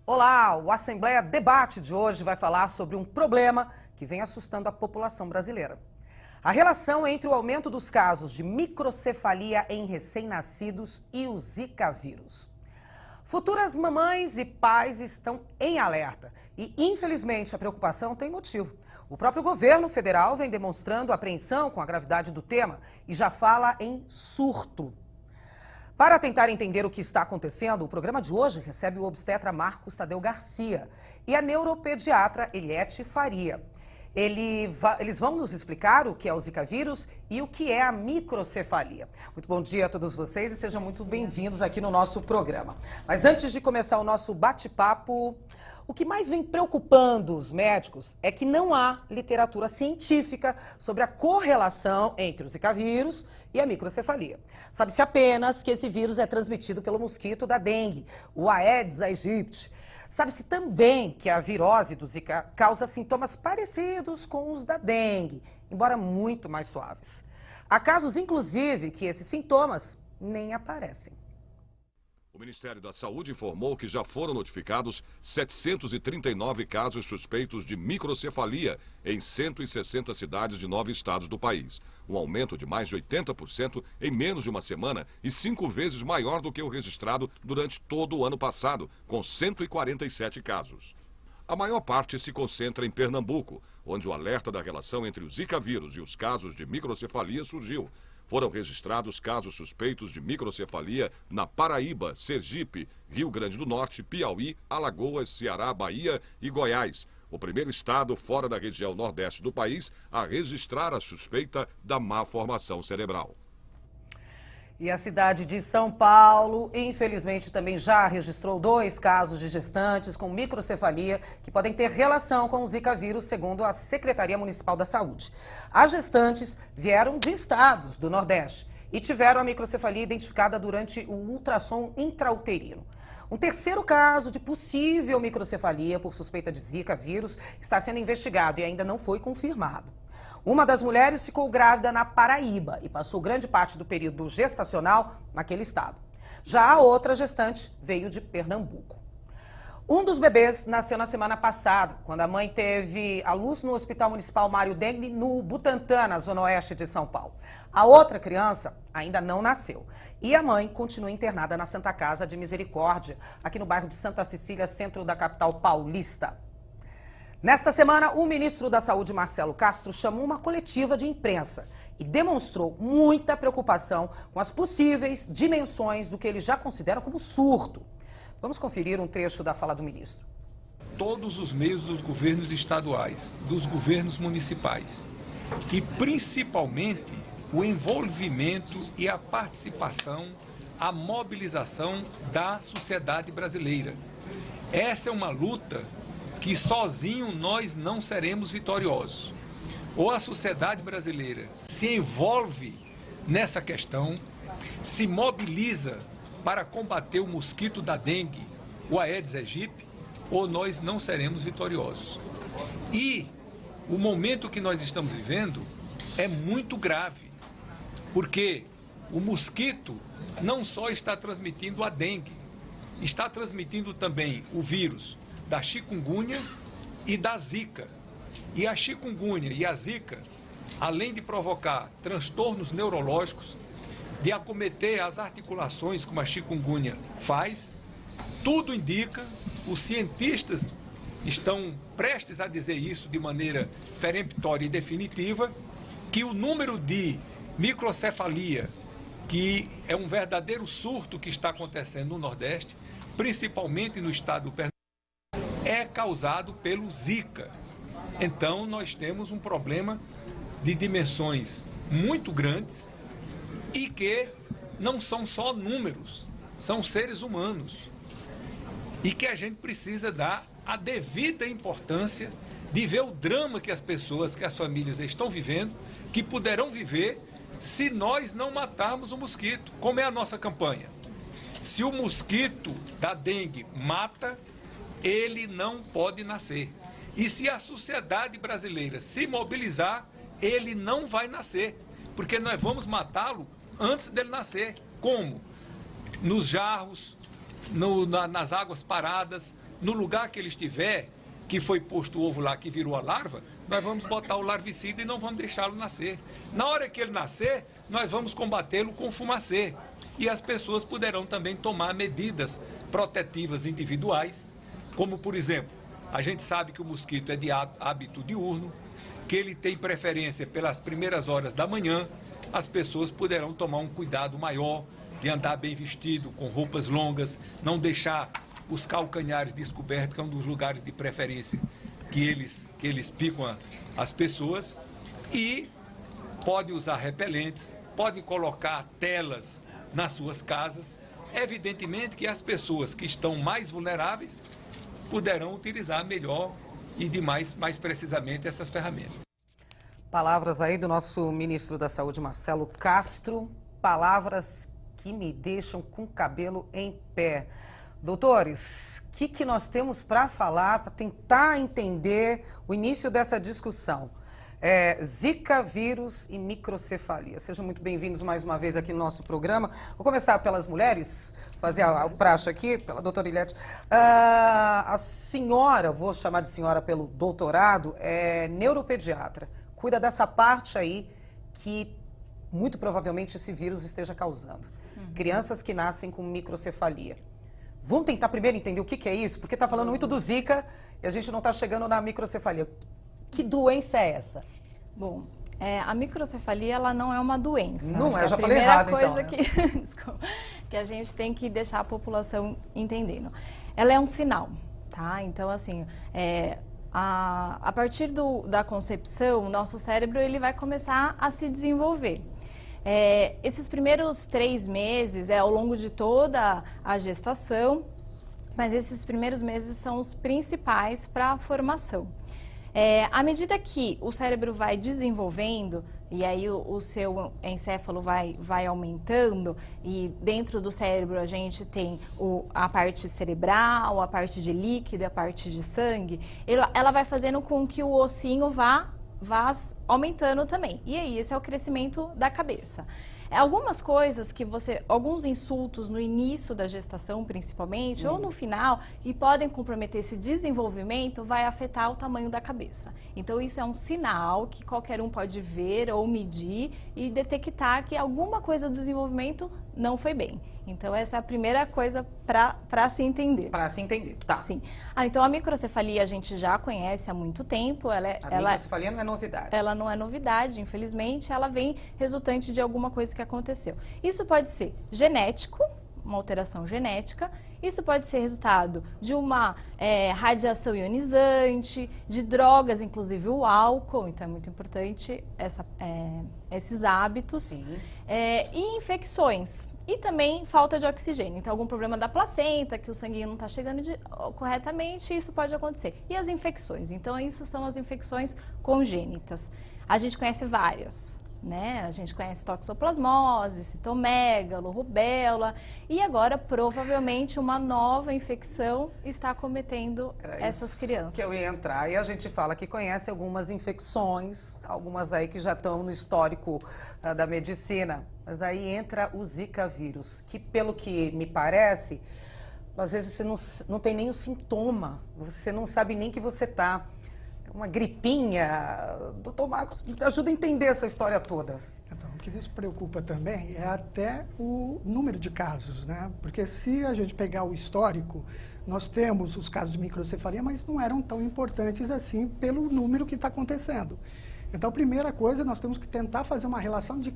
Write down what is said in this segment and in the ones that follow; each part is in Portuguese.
Olá, o Assembleia Debate de hoje vai falar sobre um problema que vem assustando a população brasileira. A relação entre o aumento dos casos de microcefalia em recém-nascidos e o Zika vírus. Futuras mamães e pais estão em alerta e, infelizmente, a preocupação tem motivo. O próprio governo federal vem demonstrando apreensão com a gravidade do tema e já fala em surto. Para tentar entender o que está acontecendo, o programa de hoje recebe o obstetra Marcos Tadeu Garcia e a neuropediatra Eliette Faria. Eles vão nos explicar o que é o Zika vírus e o que é a microcefalia. Muito bom dia a todos vocês e sejam muito bem-vindos aqui no nosso programa. Mas antes de começar o nosso bate-papo, o que mais vem preocupando os médicos é que não há literatura científica sobre a correlação entre o Zika vírus e a microcefalia. Sabe-se apenas que esse vírus é transmitido pelo mosquito da dengue, o Aedes aegypti. Sabe-se também que a virose do Zika causa sintomas parecidos com os da dengue, embora muito mais suaves. Há casos, inclusive, que esses sintomas nem aparecem. O Ministério da Saúde informou que já foram notificados 739 casos suspeitos de microcefalia em 160 cidades de 9 estados do país. Um aumento de mais de 80% em menos de uma semana e 5 vezes maior do que o registrado durante todo o ano passado, com 147 casos. A maior parte se concentra em Pernambuco, onde o alerta da relação entre o Zika vírus e os casos de microcefalia surgiu. Foram registrados casos suspeitos de microcefalia na Paraíba, Sergipe, Rio Grande do Norte, Piauí, Alagoas, Ceará, Bahia e Goiás. O primeiro estado fora da região nordeste do país a registrar a suspeita da má formação cerebral. E a cidade de São Paulo, infelizmente, também já registrou 2 casos de gestantes com microcefalia que podem ter relação com o Zika vírus, segundo a Secretaria Municipal da Saúde. As gestantes vieram de estados do Nordeste e tiveram a microcefalia identificada durante o ultrassom intrauterino. Um terceiro caso de possível microcefalia por suspeita de Zika vírus está sendo investigado e ainda não foi confirmado. Uma das mulheres ficou grávida na Paraíba e passou grande parte do período gestacional naquele estado. Já a outra gestante veio de Pernambuco. Um dos bebês nasceu na semana passada, quando a mãe teve à luz no Hospital Municipal Mário Dengue, no Butantã, na zona oeste de São Paulo. A outra criança ainda não nasceu e a mãe continua internada na Santa Casa de Misericórdia, aqui no bairro de Santa Cecília, centro da capital paulista. Nesta semana, o ministro da Saúde, Marcelo Castro, chamou uma coletiva de imprensa e demonstrou muita preocupação com as possíveis dimensões do que ele já considera como surto. Vamos conferir um trecho da fala do ministro. Todos os meios dos governos estaduais, dos governos municipais e principalmente o envolvimento e a participação, a mobilização da sociedade brasileira. Essa é uma luta que sozinho nós não seremos vitoriosos. Ou a sociedade brasileira se envolve nessa questão, se mobiliza para combater o mosquito da dengue, o Aedes aegypti, ou nós não seremos vitoriosos. E o momento que nós estamos vivendo é muito grave, porque o mosquito não só está transmitindo a dengue, está transmitindo também o vírus da chikungunya e da zika. E a chikungunya e a zika, além de provocar transtornos neurológicos, de acometer as articulações como a chikungunya faz, tudo indica, os cientistas estão prestes a dizer isso de maneira peremptória e definitiva, que o número de microcefalia, que é um verdadeiro surto que está acontecendo no Nordeste, principalmente no estado do Pernambuco, é causado pelo Zika. Então, nós temos um problema de dimensões muito grandes e que não são só números, são seres humanos. E que a gente precisa dar a devida importância de ver o drama que as pessoas, que as famílias estão vivendo, que poderão viver se nós não matarmos o mosquito. Como é a nossa campanha? Se o mosquito da dengue mata, ele não pode nascer. E se a sociedade brasileira se mobilizar, ele não vai nascer, porque nós vamos matá-lo antes dele nascer. Como? Nos jarros, nas águas paradas, no lugar que ele estiver, que foi posto o ovo lá, que virou a larva, nós vamos botar o larvicida e não vamos deixá-lo nascer. Na hora que ele nascer, nós vamos combatê-lo com fumacê. E as pessoas poderão também tomar medidas protetivas individuais, como, por exemplo, a gente sabe que o mosquito é de hábito diurno, que ele tem preferência pelas primeiras horas da manhã, as pessoas poderão tomar um cuidado maior de andar bem vestido, com roupas longas, não deixar os calcanhares descobertos, que é um dos lugares de preferência que eles picam as pessoas, e pode usar repelentes, pode colocar telas nas suas casas. Evidentemente que as pessoas que estão mais vulneráveis poderão utilizar melhor e mais precisamente essas ferramentas. Palavras aí do nosso ministro da Saúde, Marcelo Castro, palavras que me deixam com o cabelo em pé. Doutores, o que nós temos para falar, para tentar entender o início dessa discussão? Zika, vírus e microcefalia. Sejam muito bem-vindos mais uma vez aqui no nosso programa. Vou começar pelas mulheres, fazer a praxe aqui, pela doutora Ilete. A senhora, vou chamar de senhora pelo doutorado, é neuropediatra. Cuida dessa parte aí que muito provavelmente esse vírus esteja causando. Crianças que nascem com microcefalia. Vamos tentar primeiro entender o que é isso? Porque está falando muito do Zika e a gente não está chegando na microcefalia. Que doença é essa? Bom, a microcefalia ela não é uma doença. Não é, já falei errado então. A primeira coisa que a gente tem que deixar a população entendendo. Ela é um sinal, tá? Então, assim, a partir da concepção, o nosso cérebro ele vai começar a se desenvolver. Esses primeiros 3 meses é ao longo de toda a gestação, mas esses primeiros meses são os principais para a formação. À medida que o cérebro vai desenvolvendo, e aí o seu encéfalo vai aumentando, e dentro do cérebro a gente tem a parte cerebral, a parte de líquido, a parte de sangue, ela vai fazendo com que o ossinho vá aumentando também. E aí, esse é o crescimento da cabeça. Algumas coisas alguns insultos no início da gestação, principalmente, ou no final, que podem comprometer esse desenvolvimento, vai afetar o tamanho da cabeça. Então, isso é um sinal que qualquer um pode ver ou medir e detectar que alguma coisa do desenvolvimento não foi bem. Então, essa é a primeira coisa para se entender. Para se entender, tá. Sim. Então, a microcefalia a gente já conhece há muito tempo. A microcefalia não é novidade. Ela não é novidade, infelizmente. Ela vem resultante de alguma coisa que aconteceu. Isso pode ser genético, uma alteração genética. Isso pode ser resultado de uma radiação ionizante, de drogas, inclusive o álcool. Então, é muito importante esses hábitos. Sim. E infecções. E também falta de oxigênio. Então, algum problema da placenta, que o sanguinho não está chegando corretamente, isso pode acontecer. E as infecções? Então, isso são as infecções congênitas. A gente conhece várias, né? A gente conhece toxoplasmose, citomegalo, rubéola. E agora, provavelmente, uma nova infecção está acometendo essas crianças. Que eu ia entrar. E a gente fala que conhece algumas infecções, algumas aí que já estão no histórico da medicina. Mas daí entra o Zika vírus, que pelo que me parece, às vezes você não tem nem o sintoma, você não sabe nem que você está. Uma gripinha. Doutor Marcos, me ajuda a entender essa história toda. Então, o que nos preocupa também é até o número de casos, né? Porque se a gente pegar o histórico, nós temos os casos de microcefalia, mas não eram tão importantes assim pelo número que está acontecendo. Então, a primeira coisa, nós temos que tentar fazer uma relação de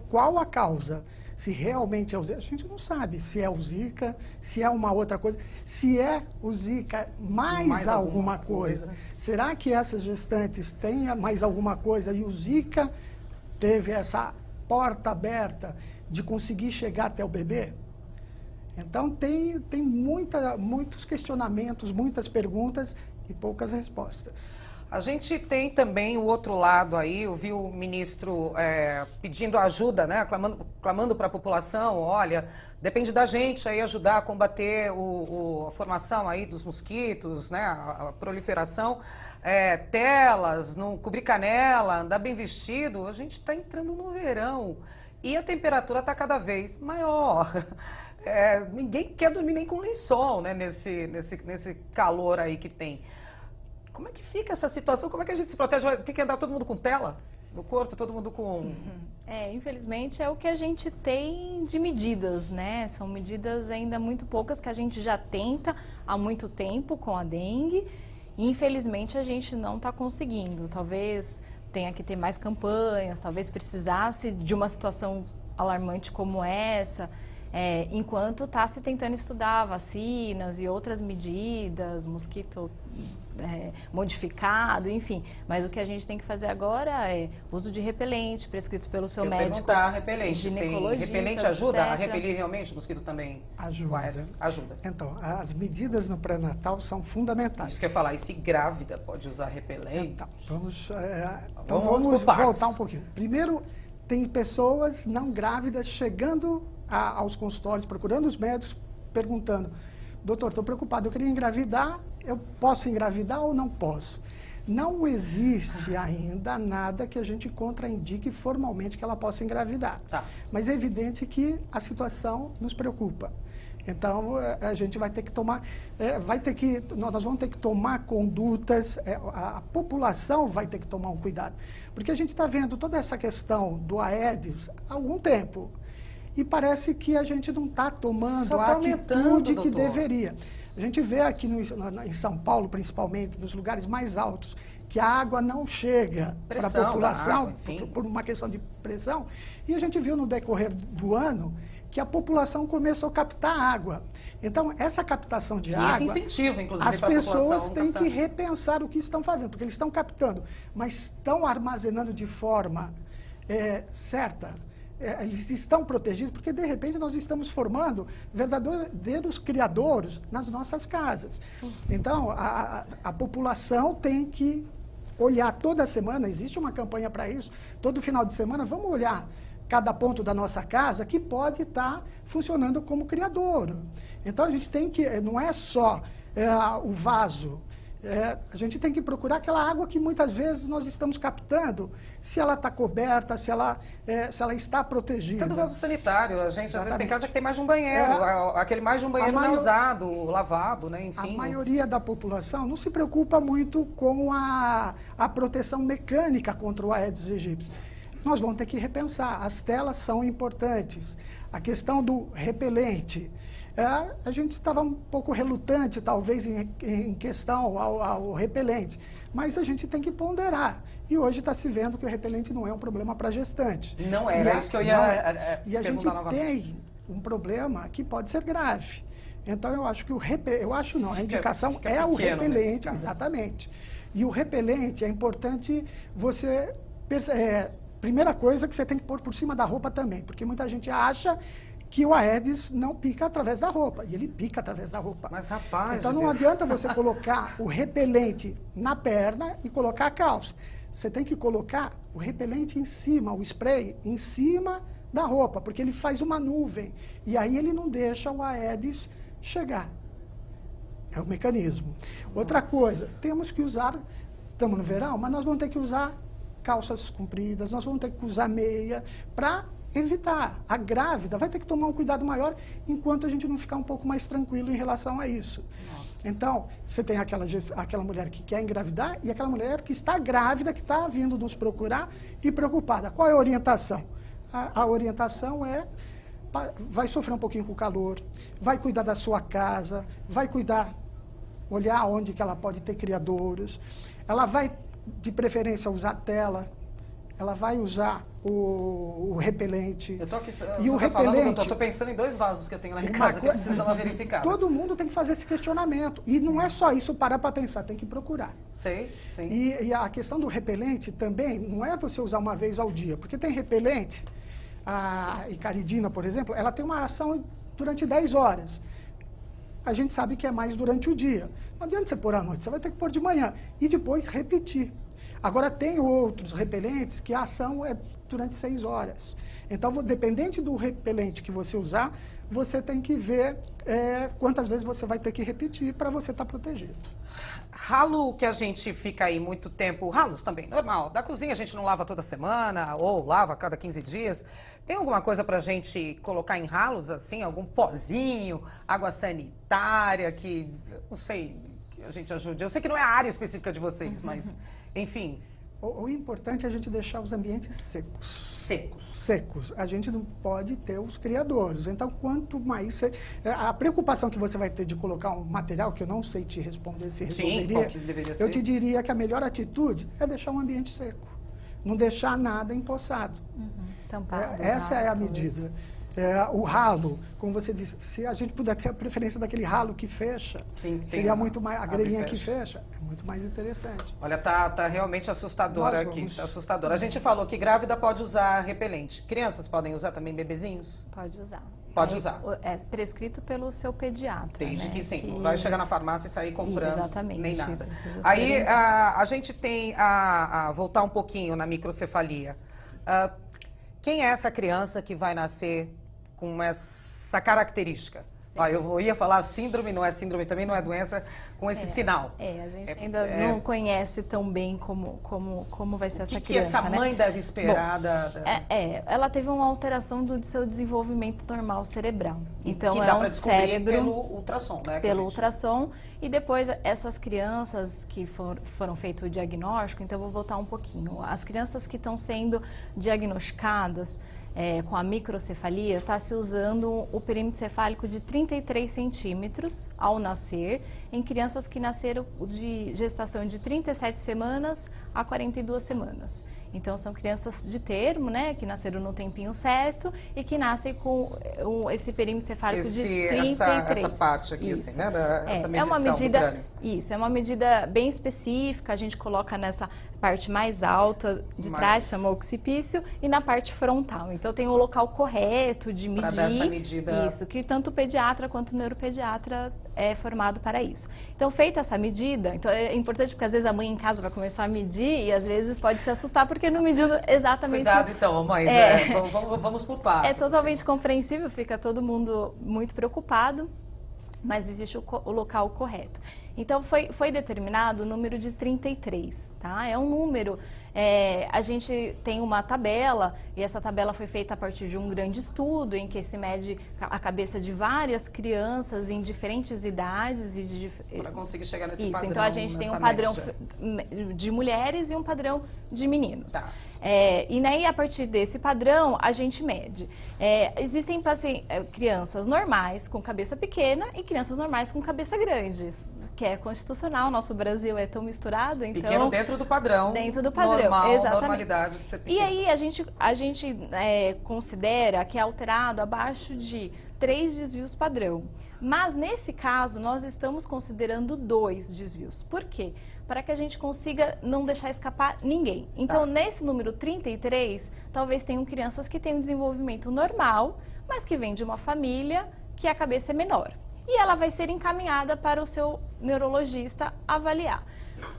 qual a causa. Se realmente é o Zika, a gente não sabe se é o Zika, se é uma outra coisa. Se é o Zika mais alguma coisa. Será que essas gestantes têm mais alguma coisa e o Zika teve essa porta aberta de conseguir chegar até o bebê? Então, tem muitos questionamentos, muitas perguntas e poucas respostas. A gente tem também o outro lado aí, eu vi o ministro pedindo ajuda, né, clamando para a população, olha, depende da gente aí ajudar a combater a formação aí dos mosquitos, né, a proliferação, telas, não cobrir canela, andar bem vestido. A gente está entrando no verão e a temperatura está cada vez maior. ninguém quer dormir nem com lençol, né? Nesse calor aí que tem. Como é que fica essa situação? Como é que a gente se protege? Vai ter que andar todo mundo com tela no corpo, todo mundo com... Infelizmente é o que a gente tem de medidas, né? São medidas ainda muito poucas que a gente já tenta há muito tempo com a dengue e infelizmente a gente não está conseguindo. Talvez tenha que ter mais campanhas, talvez precisasse de uma situação alarmante como essa, enquanto está se tentando estudar vacinas e outras medidas, mosquito modificado, enfim. Mas o que a gente tem que fazer agora é uso de repelente, prescrito pelo seu médico. Repelente. Ginecologista, Repelente ajuda a obstetra. repelir realmente? O mosquito também? Ajuda. Ajuda. Então, as medidas no pré-natal são fundamentais. Isso que eu ia falar, e se grávida pode usar repelente? Então, vamos por partes. voltar um pouquinho. Primeiro, tem pessoas não grávidas chegando aos consultórios, procurando os médicos, perguntando: doutor, estou preocupado, eu queria engravidar, eu posso engravidar ou não posso? Não existe ainda nada que a gente contraindique formalmente que ela possa engravidar. Tá. Mas é evidente que a situação nos preocupa. Então, a gente vai ter que tomar, nós vamos ter que tomar condutas, a população vai ter que tomar um cuidado. Porque a gente está vendo toda essa questão do Aedes há algum tempo. E parece que a gente não está tomando a atitude que deveria. A gente vê aqui em São Paulo, principalmente, nos lugares mais altos, que a água não chega para a população, por uma questão de pressão. E a gente viu no decorrer do ano que a população começou a captar água. Então, essa captação de água... Esse incentivo, inclusive, as para a população pessoas têm captar. que repensar o que estão fazendo, porque eles estão captando, mas estão armazenando de forma certa. Eles estão protegidos, porque de repente nós estamos formando verdadeiros criadouros nas nossas casas. Então, a população tem que olhar toda semana, existe uma campanha para isso, todo final de semana, vamos olhar cada ponto da nossa casa que pode estar funcionando como criadouro. Então, a gente tem que, não é só o vaso, a gente tem que procurar aquela água que muitas vezes nós estamos captando, se ela está coberta, se ela está protegida. Até do vaso sanitário, a gente às vezes tem casa que tem mais de um banheiro, aquele mais de um banheiro não é usado, o lavabo, né, enfim. A maioria da população não se preocupa muito com a proteção mecânica contra o Aedes aegypti. Nós vamos ter que repensar, as telas são importantes, a questão do repelente. A gente estava um pouco relutante, talvez, em questão ao repelente, mas a gente tem que ponderar. E hoje está se vendo que o repelente não é um problema para gestante. Não era isso que eu ia E a gente tem um problema que pode ser grave. Então, eu acho que a indicação é o repelente, exatamente. E o repelente é importante você... primeira coisa que você tem que pôr por cima da roupa também, porque muita gente acha que o Aedes não pica através da roupa, e ele pica através da roupa. Mas, rapaz... Então, não adianta você colocar o repelente na perna e colocar a calça. Você tem que colocar o repelente em cima, o spray em cima da roupa, porque ele faz uma nuvem, e aí ele não deixa o Aedes chegar. É o mecanismo. Outra coisa, temos que usar, estamos no verão, mas nós vamos ter que usar calças compridas, nós vamos ter que usar meia para evitar. A grávida vai ter que tomar um cuidado maior enquanto a gente não ficar um pouco mais tranquilo em relação a isso. Nossa. Então, você tem aquela mulher que quer engravidar e aquela mulher que está grávida, que está vindo nos procurar e preocupada. Qual é a orientação? A orientação vai sofrer um pouquinho com o calor, vai cuidar da sua casa, vai olhar onde que ela pode ter criadouros, ela vai, de preferência, usar tela, ela vai usar o repelente. Eu tô aqui, e o repelente, eu tô pensando em 2 vasos que eu tenho lá em casa que precisa dar uma verificada. Todo mundo tem que fazer esse questionamento. E não é só isso, parar para pensar, tem que procurar. Sei, sim. E a questão do repelente também não é você usar uma vez ao dia, porque tem repelente, a icaridina, por exemplo, ela tem uma ação durante 10 horas. A gente sabe que é mais durante o dia. Não adianta você pôr à noite, você vai ter que pôr de manhã e depois repetir. Agora, tem outros repelentes que a ação é durante 6 horas. Então, dependente do repelente que você usar, você tem que ver quantas vezes você vai ter que repetir para você estar protegido. Ralo que a gente fica aí muito tempo, ralos também, normal. Da cozinha a gente não lava toda semana ou lava a cada 15 dias. Tem alguma coisa pra gente colocar em ralos, assim, algum pozinho, água sanitária, que, não sei, que a gente ajude? Eu sei que não é a área específica de vocês, mas, enfim. O importante é a gente deixar os ambientes secos. Secos. A gente não pode ter os criadouros. Então, quanto mais... A preocupação que você vai ter de colocar um material, que eu não sei te responder se resolveria, que deveria ser. Eu te diria que a melhor atitude é deixar um ambiente seco. Não deixar nada empoçado. Tampado, Essa é a talvez. medida. O ralo, como você disse, se a gente puder ter a preferência daquele ralo que fecha, Sim, tem seria a- muito mais... A abre e grelhinha que fecha. fecha é muito mais interessante. Olha, tá realmente assustadora Nós aqui, vamos- tá assustadora. A gente falou que grávida pode usar repelente. Crianças podem usar também, bebezinhos? Pode usar. Pode usar. É prescrito pelo seu pediatra. Desde né? que sim, não vai chegar na farmácia e sair comprando, Exatamente. nem nada. Precisa Aí ser- a gente tem a voltar um pouquinho na microcefalia. Quem é essa criança que vai nascer com essa característica? Eu ia falar síndrome, não é síndrome, também não é doença, com esse sinal. A gente ainda não conhece tão bem como vai ser O essa que criança, essa né? mãe deve esperar Ela teve uma alteração do seu desenvolvimento normal cerebral. Então, que é dá um para descobrir cérebro pelo ultrassom, né? que a pelo gente- ultrassom, e depois essas crianças que foram feito o diagnóstico, então eu vou voltar um pouquinho. As crianças que estão sendo diagnosticadas com a microcefalia, está se usando o perímetro cefálico de 33 centímetros ao nascer, em crianças que nasceram de gestação de 37 semanas a 42 semanas. Então, são crianças de termo, né, que nasceram no tempinho certo e que nascem com esse perímetro cefálico de 33. Essa parte aqui, Isso. assim, né? Essa medição É uma do medida, crânio. isso, é uma medida bem específica, a gente coloca nessa parte mais alta de trás, chama occipício, e na parte frontal. Então, tem o local correto de medir. Pra dar essa medida. Isso, que tanto o pediatra quanto o neuropediatra é formado para isso. Então, feita essa medida, então é importante porque às vezes a mãe em casa vai começar a medir e às vezes pode se assustar porque não mediu exatamente. Cuidado então, mães, vamos por partes. É totalmente compreensível, fica todo mundo muito preocupado, mas existe o local correto. Então, foi determinado o número de 33, tá? É um número, a gente tem uma tabela, e essa tabela foi feita a partir de um grande estudo, em que se mede a cabeça de várias crianças em diferentes idades. Para conseguir chegar nesse Isso, padrão. então a gente tem um nessa padrão média. de mulheres e um padrão de meninos. Tá. E aí, a partir desse padrão, a gente mede. Existem crianças normais com cabeça pequena e crianças normais com cabeça grande, que é constitucional. Nosso Brasil é tão misturado, então... Pequeno dentro do padrão. Dentro do padrão, normal, exatamente. Normalidade de ser pequeno. E aí, a gente considera que é alterado abaixo de 3 desvios padrão. Mas, nesse caso, nós estamos considerando 2 desvios. Por quê? Para que a gente consiga não deixar escapar ninguém. Então, nesse número 33, talvez tenham crianças que têm um desenvolvimento normal, mas que vêm de uma família que a cabeça é menor. E ela vai ser encaminhada para o seu neurologista avaliar.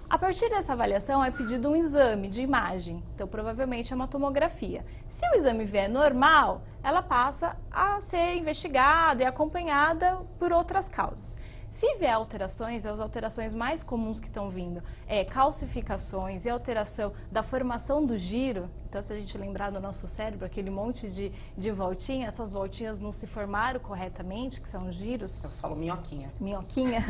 A partir dessa avaliação é pedido um exame de imagem, então provavelmente é uma tomografia. Se o exame vier normal, ela passa a ser investigada e acompanhada por outras causas. Se vier alterações, as alterações mais comuns que estão vindo calcificações e alteração da formação do giro. Então, se a gente lembrar do nosso cérebro, aquele monte de voltinhas, essas voltinhas não se formaram corretamente, que são os giros. Eu falo minhoquinha. Minhoquinha.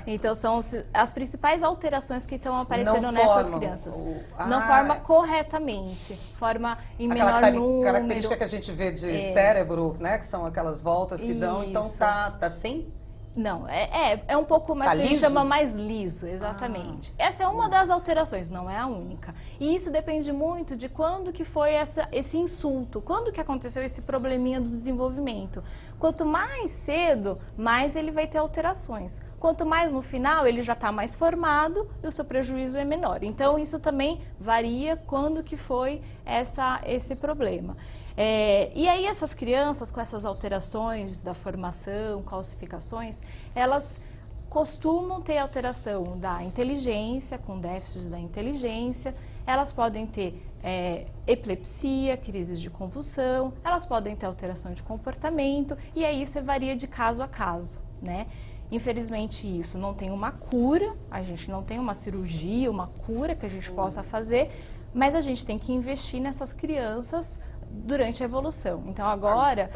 Então, são as principais alterações que estão aparecendo nessas crianças. Não forma corretamente, forma em menor número. Característica que a gente vê de cérebro, né? Que são aquelas voltas que dão. Então, Isso. tá sem... Não, é um pouco mais, Tá que a gente liso? chama mais liso, exatamente. Essa é uma das alterações, não é a única. E isso depende muito de quando que foi esse insulto, quando que aconteceu esse probleminha do desenvolvimento. Quanto mais cedo, mais ele vai ter alterações. Quanto mais no final, ele já está mais formado e o seu prejuízo é menor. Então, isso também varia quando que foi esse problema. E aí essas crianças com essas alterações da formação, calcificações, elas costumam ter alteração da inteligência, com déficits da inteligência, elas podem ter epilepsia, crises de convulsão, elas podem ter alteração de comportamento, e aí isso varia de caso a caso, né? Infelizmente isso não tem uma cura, a gente não tem uma cirurgia, uma cura que a gente possa fazer, mas a gente tem que investir nessas crianças durante a evolução. Então agora,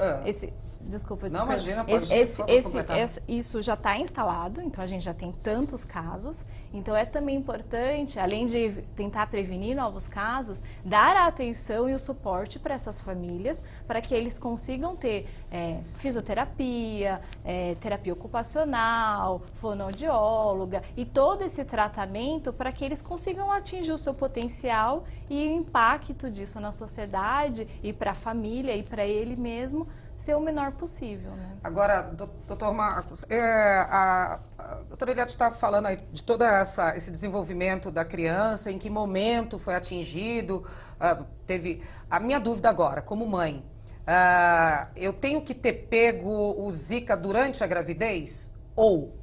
desculpa, não, imagina, pode completar. Isso já está instalado, então a gente já tem tantos casos. Então é também importante, além de tentar prevenir novos casos, dar a atenção e o suporte para essas famílias, para que eles consigam ter fisioterapia, terapia ocupacional, fonoaudióloga e todo esse tratamento para que eles consigam atingir o seu potencial e o impacto disso na sociedade e para a família e para ele mesmo ser o menor possível, né? Agora, doutor Marcos, a doutora Eliade está falando aí de todo esse desenvolvimento da criança, em que momento foi atingido, teve... A minha dúvida agora, como mãe, eu tenho que ter pego o Zika durante a gravidez? Ou,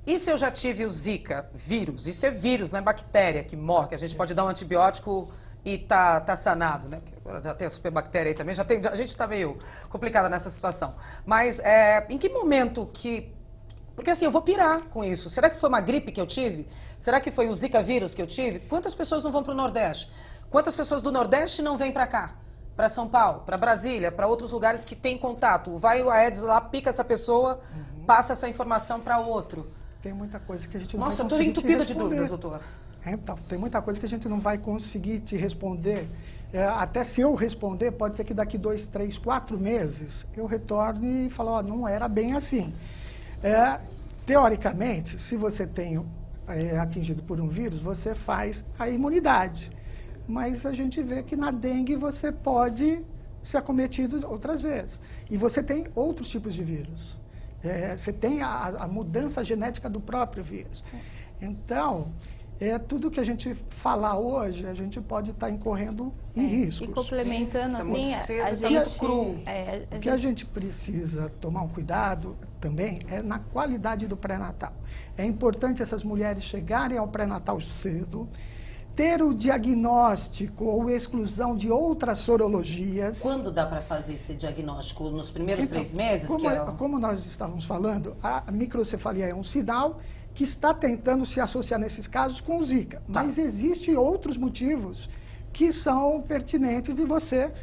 e se eu já tive o Zika, vírus? Isso é vírus, não é bactéria que morre, que a gente pode dar um antibiótico e tá sanado, né? Agora já tem a superbactéria aí também, a gente está meio complicada nessa situação. Mas em que momento que... Porque assim, eu vou pirar com isso. Será que foi uma gripe que eu tive? Será que foi o Zika vírus que eu tive? Quantas pessoas não vão para o Nordeste? Quantas pessoas do Nordeste não vêm para cá? Para São Paulo, para Brasília, para outros lugares que tem contato? Vai o Aedes lá, pica essa pessoa, passa essa informação para outro. Tem muita coisa que a gente não Nossa, vai eu estou conseguir entupida te de dúvidas, doutora. Então, tem muita coisa que a gente não vai conseguir te responder. Até se eu responder, pode ser que daqui 2, 3, 4 meses eu retorne e fale, não era bem assim. Teoricamente, se você tem atingido por um vírus, você faz a imunidade. Mas a gente vê que na dengue você pode ser acometido outras vezes. E você tem outros tipos de vírus. Você tem a mudança genética do próprio vírus. Então... tudo que a gente falar hoje, a gente pode estar incorrendo em riscos. E complementando, assim, a gente... cru. O que a gente precisa tomar um cuidado também é na qualidade do pré-natal. É importante essas mulheres chegarem ao pré-natal cedo, ter o diagnóstico ou exclusão de outras sorologias. Quando dá para fazer esse diagnóstico? Nos primeiros 3 meses? Como nós estávamos falando, a microcefalia é um sinal que está tentando se associar nesses casos com o Zika. Mas existem outros motivos que são pertinentes de você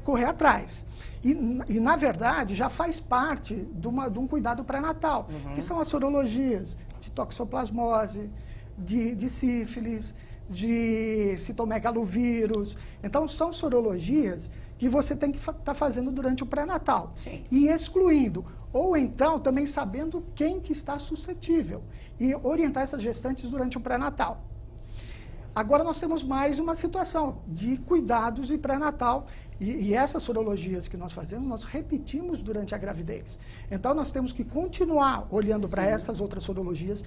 correr atrás. E, na verdade, já faz parte de um cuidado pré-natal, que são as sorologias de toxoplasmose, de sífilis, de citomegalovírus. Então, são sorologias que você tem que estar fazendo durante o pré-natal. E excluindo. Ou então, também sabendo quem que está suscetível. E orientar essas gestantes durante o pré-natal. Agora nós temos mais uma situação de cuidados de pré-natal. E essas sorologias que nós fazemos, nós repetimos durante a gravidez. Então nós temos que continuar olhando para essas outras sorologias,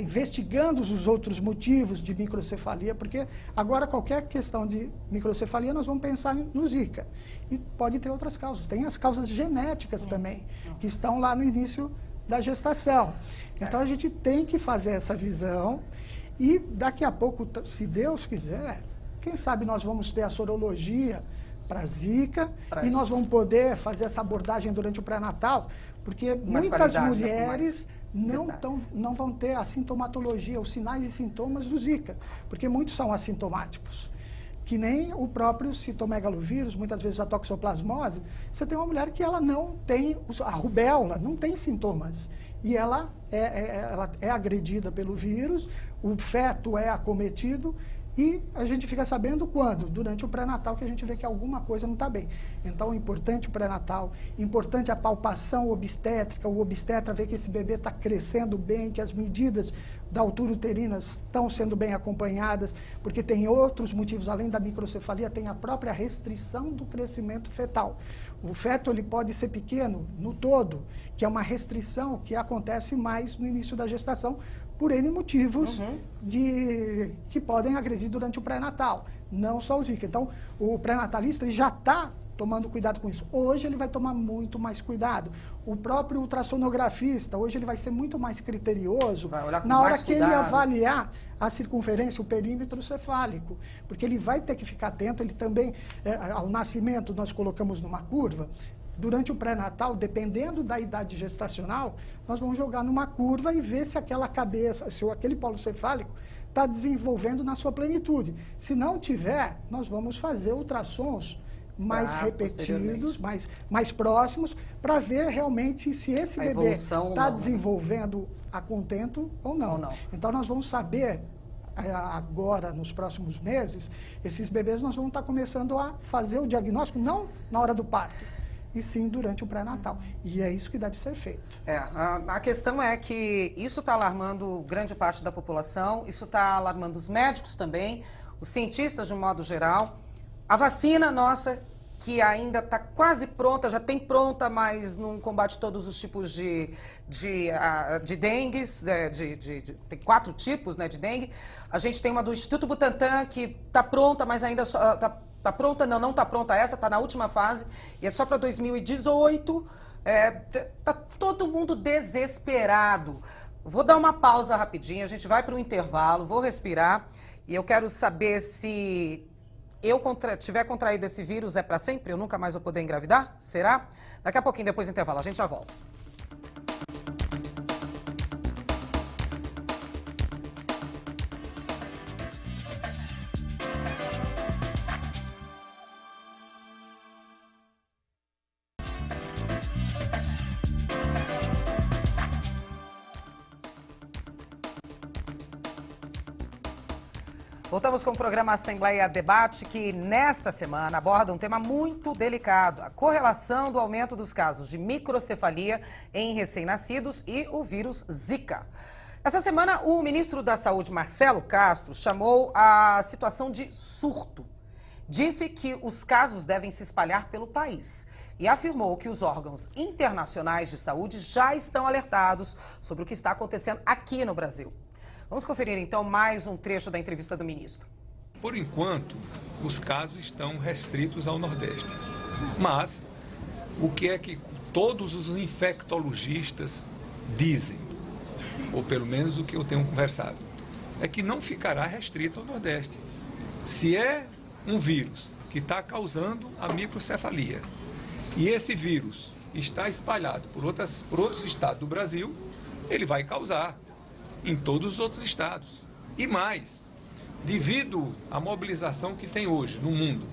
investigando os outros motivos de microcefalia, porque agora qualquer questão de microcefalia nós vamos pensar no Zika. E pode ter outras causas. Tem as causas genéticas também, que estão lá no início da gestação. Então a gente tem que fazer essa visão e daqui a pouco, se Deus quiser, quem sabe nós vamos ter a sorologia para Zika e nós vamos poder fazer essa abordagem durante o pré-natal, porque muitas mulheres não vão ter a sintomatologia, os sinais e sintomas do Zika, porque muitos são assintomáticos. Que nem o próprio citomegalovírus, muitas vezes a toxoplasmose, você tem uma mulher que ela não tem, a rubéola não tem sintomas, e ela é agredida pelo vírus, o feto é acometido, e a gente fica sabendo quando? Durante o pré-natal que a gente vê que alguma coisa não está bem. Então, importante o pré-natal, importante a palpação obstétrica, o obstetra ver que esse bebê está crescendo bem, que as medidas da altura uterina estão sendo bem acompanhadas, porque tem outros motivos, além da microcefalia, tem a própria restrição do crescimento fetal. O feto ele pode ser pequeno no todo, que é uma restrição que acontece mais no início da gestação, por N motivos que podem agredir durante o pré-natal, não só o Zika. Então, o pré-natalista ele já está tomando cuidado com isso. Hoje ele vai tomar muito mais cuidado. O próprio ultrassonografista, hoje ele vai ser muito mais criterioso na hora que ele avaliar a circunferência, o perímetro cefálico, porque ele vai ter que ficar atento, ele também, ao nascimento nós colocamos numa curva, durante o pré-natal, dependendo da idade gestacional, nós vamos jogar numa curva e ver se aquela cabeça, se aquele polo cefálico está desenvolvendo na sua plenitude. Se não tiver, nós vamos fazer ultrassons mais repetidos, mais próximos, para ver realmente se esse bebê está desenvolvendo a contento ou não. Então, nós vamos saber, agora, nos próximos meses, esses bebês nós vamos estar começando a fazer o diagnóstico, não na hora do parto, e sim durante o pré-natal. E é isso que deve ser feito. A questão é que isso está alarmando grande parte da população, isso está alarmando os médicos também, os cientistas de um modo geral. A vacina nossa, que ainda está quase pronta, já tem pronta, mas não combate todos os tipos de dengues, tem 4 tipos, né, de dengue. A gente tem uma do Instituto Butantan que está pronta, mas ainda está pronta, não está pronta essa, está na última fase, e é só para 2018. Está todo mundo desesperado. Vou dar uma pausa rapidinho, a gente vai para o intervalo, vou respirar, e eu quero saber se eu tiver contraído esse vírus, é para sempre? Eu nunca mais vou poder engravidar? Será? Daqui a pouquinho, depois do intervalo, a gente já volta. Voltamos com o programa Assembleia Debate, que nesta semana aborda um tema muito delicado: a correlação do aumento dos casos de microcefalia em recém-nascidos e o vírus Zika. Essa semana, o ministro da Saúde, Marcelo Castro, chamou a situação de surto. Disse que os casos devem se espalhar pelo país e afirmou que os órgãos internacionais de saúde já estão alertados sobre o que está acontecendo aqui no Brasil. Vamos conferir, então, mais um trecho da entrevista do ministro. Por enquanto, os casos estão restritos ao Nordeste. Mas, o que é que todos os infectologistas dizem, ou pelo menos o que eu tenho conversado, é que não ficará restrito ao Nordeste. Se é um vírus que está causando a microcefalia, e esse vírus está espalhado por outros estados do Brasil, ele vai causar em todos os outros estados. E mais, devido à mobilização que tem hoje no mundo,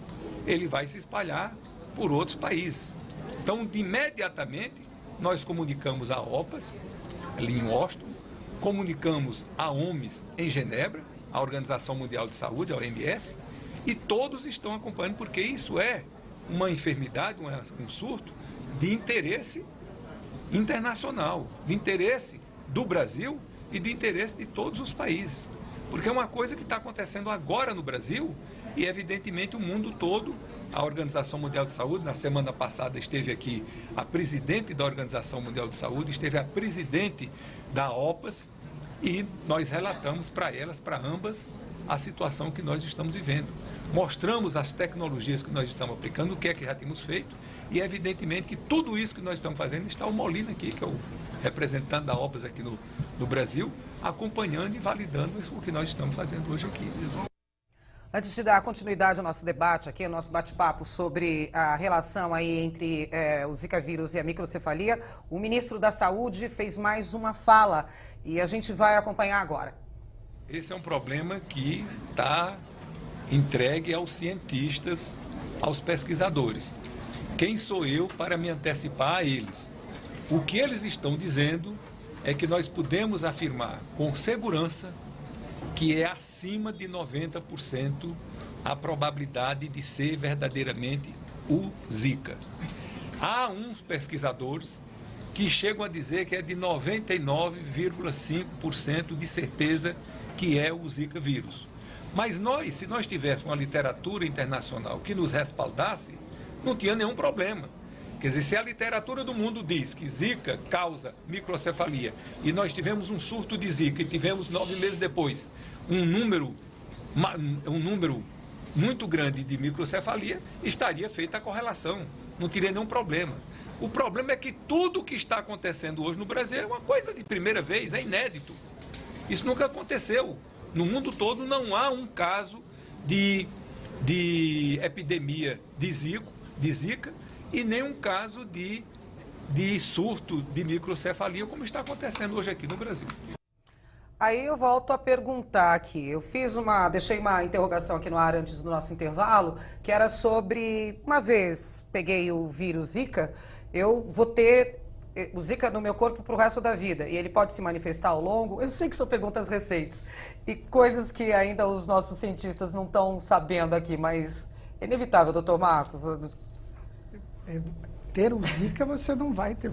ele vai se espalhar por outros países. Então, imediatamente, nós comunicamos a OPAS, ali em Washington, comunicamos a OMS em Genebra, a Organização Mundial de Saúde, a OMS, e todos estão acompanhando, porque isso é uma enfermidade, um surto de interesse internacional, de interesse do Brasil e de interesse de todos os países. Porque é uma coisa que está acontecendo agora no Brasil e, evidentemente, o mundo todo. A Organização Mundial de Saúde, na semana passada, esteve aqui a presidente da Organização Mundial de Saúde, esteve a presidente da OPAS, e nós relatamos para elas, para ambas, a situação que nós estamos vivendo. Mostramos as tecnologias que nós estamos aplicando, o que é que já temos feito, e, evidentemente, que tudo isso que nós estamos fazendo, está o Molina aqui, que é o representante da OPAS aqui no Brasil, acompanhando e validando o que nós estamos fazendo hoje aqui. Antes de dar continuidade ao nosso debate aqui, ao nosso bate-papo sobre a relação aí entre o Zika vírus e a microcefalia, o ministro da Saúde fez mais uma fala e a gente vai acompanhar agora. Esse é um problema que está entregue aos cientistas, aos pesquisadores. Quem sou eu para me antecipar a eles? O que eles estão dizendo é que nós podemos afirmar com segurança que é acima de 90% a probabilidade de ser verdadeiramente o Zika. Há uns pesquisadores que chegam a dizer que é de 99,5% de certeza que é o Zika vírus. Mas nós, se nós tivéssemos uma literatura internacional que nos respaldasse, não tinha nenhum problema. Quer dizer, se a literatura do mundo diz que Zika causa microcefalia e nós tivemos um surto de Zika e tivemos 9 meses depois um número muito grande de microcefalia, estaria feita a correlação, não teria nenhum problema. O problema é que tudo o que está acontecendo hoje no Brasil é uma coisa de primeira vez, é inédito. Isso nunca aconteceu. No mundo todo não há um caso de epidemia de Zika e nem um caso de surto de microcefalia, como está acontecendo hoje aqui no Brasil. Aí eu volto a perguntar aqui. Deixei uma interrogação aqui no ar antes do nosso intervalo, que era sobre, uma vez peguei o vírus Zika, eu vou ter o Zika no meu corpo para o resto da vida e ele pode se manifestar ao longo? Eu sei que são perguntas recentes e coisas que ainda os nossos cientistas não estão sabendo aqui, mas é inevitável, doutor Marcos. Ter o Zika você não vai ter,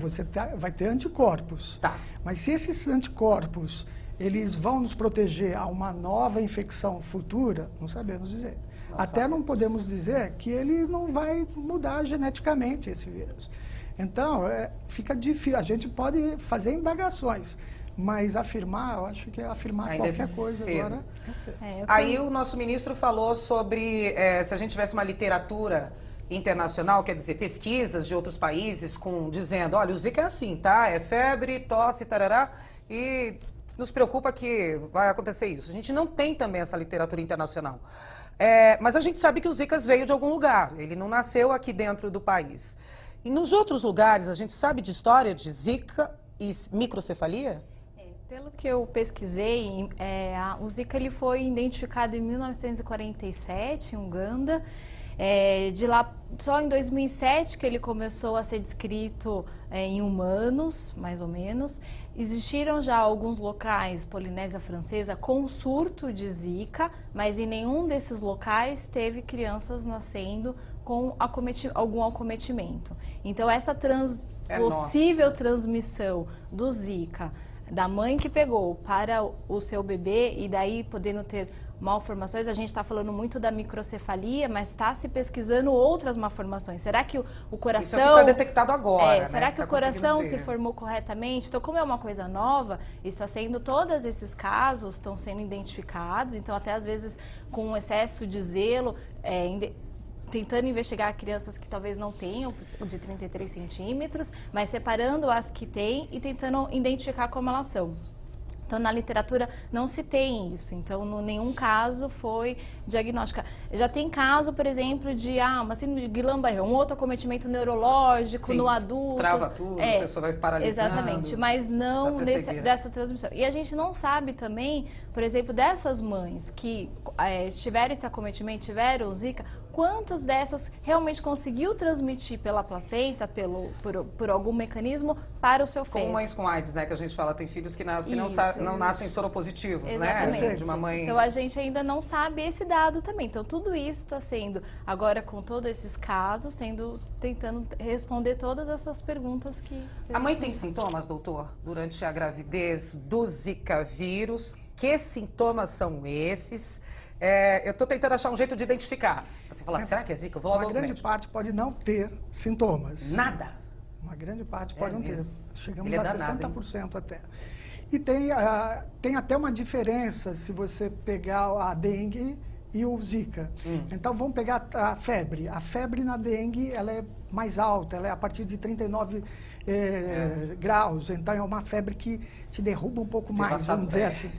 vai ter anticorpos. Tá. Mas se esses anticorpos eles vão nos proteger a uma nova infecção futura, não sabemos dizer. Até não podemos dizer que ele não vai mudar geneticamente esse vírus. Então, fica difícil. A gente pode fazer indagações, mas afirmar, eu acho que afirmar ainda qualquer coisa cedo. agora é cedo. Aí o nosso ministro falou sobre se a gente tivesse uma literatura internacional, quer dizer, pesquisas de outros países dizendo, olha, o Zika é assim, tá? É febre, tosse, tarará, e nos preocupa que vai acontecer isso. A gente não tem também essa literatura internacional. Mas a gente sabe que o Zika veio de algum lugar, ele não nasceu aqui dentro do país. E nos outros lugares, a gente sabe de história de Zika e microcefalia? Pelo que eu pesquisei, o Zika ele foi identificado em 1947 em Uganda. De lá, só em 2007 que ele começou a ser descrito em humanos, mais ou menos. Existiram já alguns locais, Polinésia Francesa, com surto de Zika, mas em nenhum desses locais teve crianças nascendo com algum acometimento. Então, essa possível transmissão do Zika, da mãe que pegou para o seu bebê e daí podendo ter malformações, a gente está falando muito da microcefalia, mas está se pesquisando outras malformações. Será que o coração... Isso está detectado agora, né? Será que o coração se formou corretamente? Então, como é uma coisa nova, está sendo, todos esses casos estão sendo identificados, então até às vezes com um excesso de zelo, tentando investigar crianças que talvez não tenham de 33 centímetros, mas separando as que têm e tentando identificar como elas são. Então, na literatura não se tem isso, então nenhum caso foi diagnóstico. Já tem caso, por exemplo, de uma síndrome de Guillain-Barré, um outro acometimento neurológico. Sim, no adulto. Trava tudo, a pessoa vai paralisando. Exatamente, mas não dessa transmissão. E a gente não sabe também, por exemplo, dessas mães que tiveram esse acometimento, tiveram o Zika, quantas dessas realmente conseguiu transmitir pela placenta, por algum mecanismo, para o seu feto. Como mães com AIDS, né? Que a gente fala, tem filhos que nascem não nascem soropositivos, exatamente, né? De uma mãe... Então a gente ainda não sabe esse dado também. Então tudo isso está sendo, agora com todos esses casos, tentando responder todas essas perguntas que... A mãe tem sintomas, doutor, durante a gravidez do Zika vírus? Que sintomas são esses? Eu estou tentando achar um jeito de identificar. Você fala, será que é Zika? Eu vou logo ao médico. Uma grande parte pode não ter sintomas. Nada? Uma grande parte pode não ter. Chegamos a danado, 60% até. E tem até uma diferença se você pegar a dengue e o Zika. Então, vamos pegar a febre. A febre na dengue, ela é mais alta, ela é a partir de 39 graus. Então, é uma febre que te derruba um pouco mais, vamos dizer assim.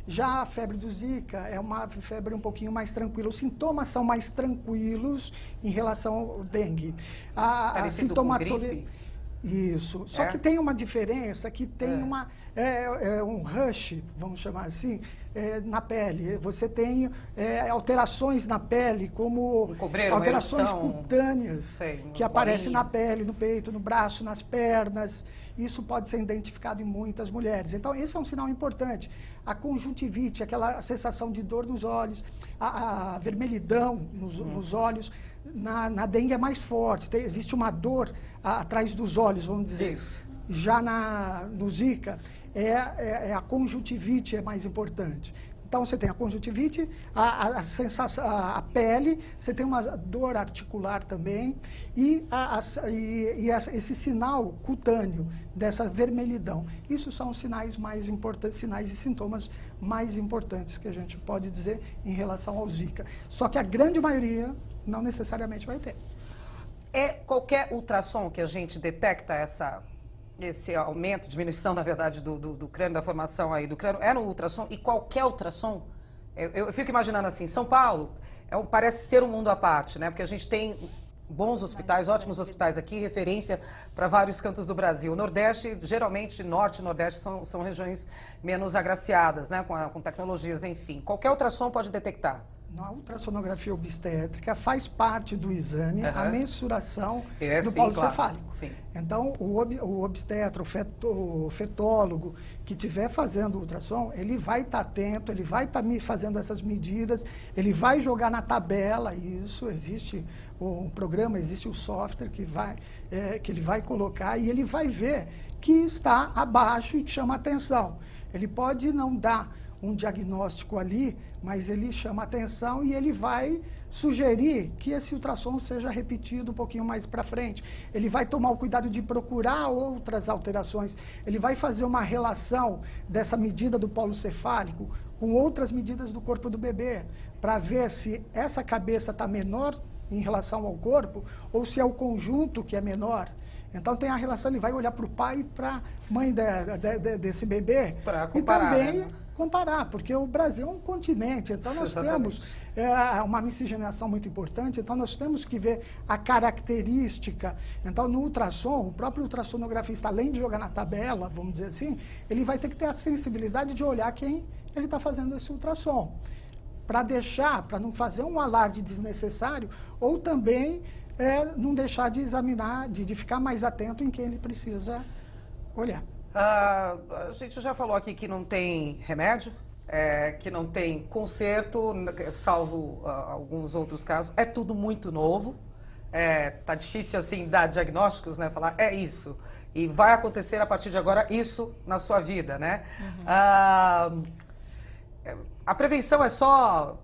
Já a febre do Zika é uma febre um pouquinho mais tranquila. Os sintomas são mais tranquilos em relação ao dengue. A sintomatologia... Isso. Só que tem uma diferença, que tem um rush, vamos chamar assim, na pele. Você tem alterações na pele, como alterações cutâneas, que aparecem na pele, no peito, no braço, nas pernas. Isso pode ser identificado em muitas mulheres. Então, esse é um sinal importante. A conjuntivite, aquela sensação de dor nos olhos, a vermelhidão nos olhos, na dengue é mais forte. Existe uma dor atrás dos olhos, vamos dizer. Isso. Já no Zika, a conjuntivite é mais importante. Então, você tem a conjuntivite, a sensação, a pele, você tem uma dor articular também e esse sinal cutâneo dessa vermelhidão. Isso são os sinais mais importantes, sinais e sintomas mais importantes que a gente pode dizer em relação ao Zika. Só que a grande maioria não necessariamente vai ter. É qualquer ultrassom que a gente detecta esse aumento, diminuição, na verdade, do crânio, da formação aí do crânio, é no ultrassom? E qualquer ultrassom? Eu fico imaginando assim, São Paulo parece ser um mundo à parte, né? Porque a gente tem bons hospitais, ótimos hospitais aqui, referência para vários cantos do Brasil. O Nordeste, geralmente, Norte e Nordeste são regiões menos agraciadas, né? Com tecnologias, enfim. Qualquer ultrassom pode detectar. A ultrassonografia obstétrica faz parte do exame, a mensuração do sim, polo claro. cefálico. Sim. Então, o obstetra, o fetólogo que estiver fazendo o ultrassom, ele vai estar atento, ele vai estar fazendo essas medidas, ele vai jogar na tabela, isso, existe um programa, existe o software que ele vai colocar e ele vai ver que está abaixo e que chama atenção. Ele pode não dar um diagnóstico ali, mas ele chama atenção e ele vai sugerir que esse ultrassom seja repetido um pouquinho mais para frente. Ele vai tomar o cuidado de procurar outras alterações. Ele vai fazer uma relação dessa medida do polo cefálico com outras medidas do corpo do bebê, para ver se essa cabeça está menor em relação ao corpo ou se é o conjunto que é menor. Então tem a relação, ele vai olhar para o pai e para a mãe desse bebê para comparar, e também né? comparar, porque o Brasil é um continente, então nós temos uma miscigenação muito importante, então nós temos que ver a característica. Então no ultrassom, o próprio ultrassonografista, além de jogar na tabela, vamos dizer assim, ele vai ter que ter a sensibilidade de olhar quem ele está fazendo esse ultrassom, para não fazer um alarde desnecessário, ou também não deixar de examinar, de ficar mais atento em quem ele precisa olhar. A gente já falou aqui que não tem remédio, que não tem conserto, salvo alguns outros casos. É tudo muito novo. Tá difícil assim dar diagnósticos, né? Falar é isso e vai acontecer a partir de agora isso na sua vida, né? A prevenção é só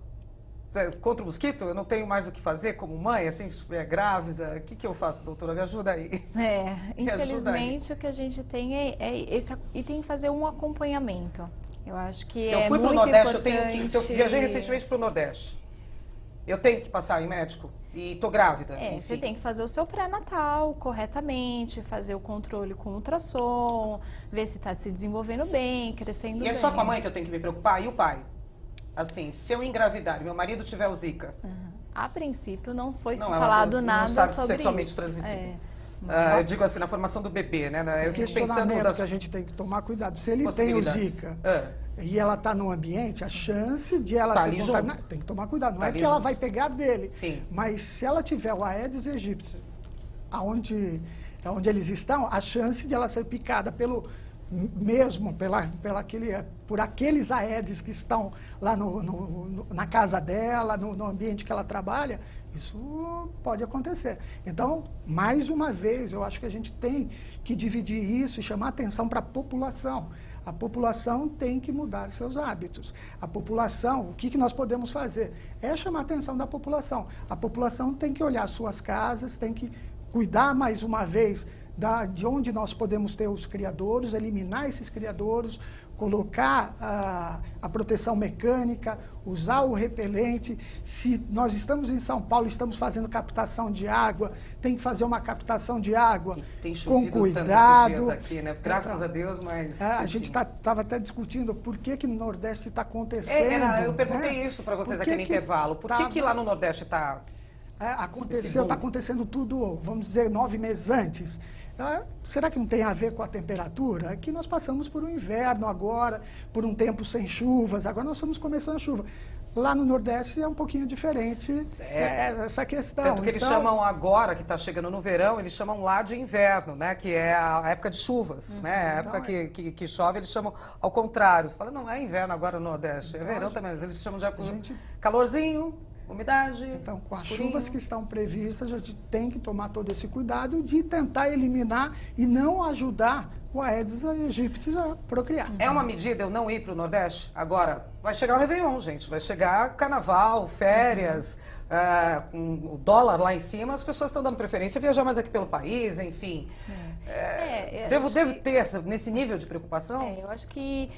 contra o mosquito? Eu não tenho mais o que fazer como mãe, assim, se estiver grávida? O que eu faço, doutora? Me ajuda aí. Infelizmente o que a gente tem é esse, e tem que fazer um acompanhamento. Eu acho que se eu fui para o Nordeste, se eu viajei recentemente para o Nordeste, eu tenho que passar em médico? E estou grávida? Você tem que fazer o seu pré-natal corretamente, fazer o controle com ultrassom, ver se está se desenvolvendo bem, crescendo bem. E é só com a mãe que eu tenho que me preocupar? E o pai? Assim, se eu engravidar e meu marido tiver o Zika? A princípio não foi falado nada sobre isso. Sexualmente transmissível. Eu digo assim, na formação do bebê, né? Eu fico pensando que a gente tem que tomar cuidado. Se ele tem o Zika e ela está no ambiente, a chance de ela ser contaminada, tem que tomar cuidado. Não é que ela vai pegar dele, mas se ela tiver o Aedes aegypti, onde eles estão, a chance de ela ser picada por aqueles Aedes que estão lá na casa dela, no ambiente que ela trabalha, isso pode acontecer. Então, mais uma vez, eu acho que a gente tem que dividir isso e chamar atenção para a população. A população tem que mudar seus hábitos. A população, o que nós podemos fazer? É chamar a atenção da população. A população tem que olhar suas casas, tem que cuidar mais uma vez de onde nós podemos ter os criadouros, eliminar esses criadouros, colocar a proteção mecânica, usar o repelente. Se nós estamos em São Paulo, estamos fazendo captação de água, tem que fazer uma captação de água com cuidado. Tanto esses dias aqui, né? Graças a Deus, mas... a gente estava até discutindo por que no Nordeste está acontecendo. Eu perguntei isso para vocês aqui no intervalo. Por que lá no Nordeste está... Está acontecendo tudo, vamos dizer, 9 meses antes. Será que não tem a ver com a temperatura? É que nós passamos por um inverno agora, por um tempo sem chuvas, agora nós estamos começando a chuva. Lá no Nordeste é um pouquinho diferente essa questão. Tanto que eles chamam agora, que está chegando no verão, eles chamam lá de inverno, né? Que é a época de chuvas, né? A época que chove, eles chamam ao contrário. Você fala, não é inverno agora no Nordeste, é verão também, mas eles chamam de calorzinho. Umidade, Então, com as escurinho. chuvas que estão previstas, a gente tem que tomar todo esse cuidado de tentar eliminar e não ajudar o Aedes aegypti a procriar. É uma medida eu não ir para o Nordeste? Agora, vai chegar o Réveillon, gente. Vai chegar Carnaval, férias, com o dólar lá em cima, as pessoas estão dando preferência a viajar mais aqui pelo país, enfim. Devo ter nesse nível de preocupação? Eu acho que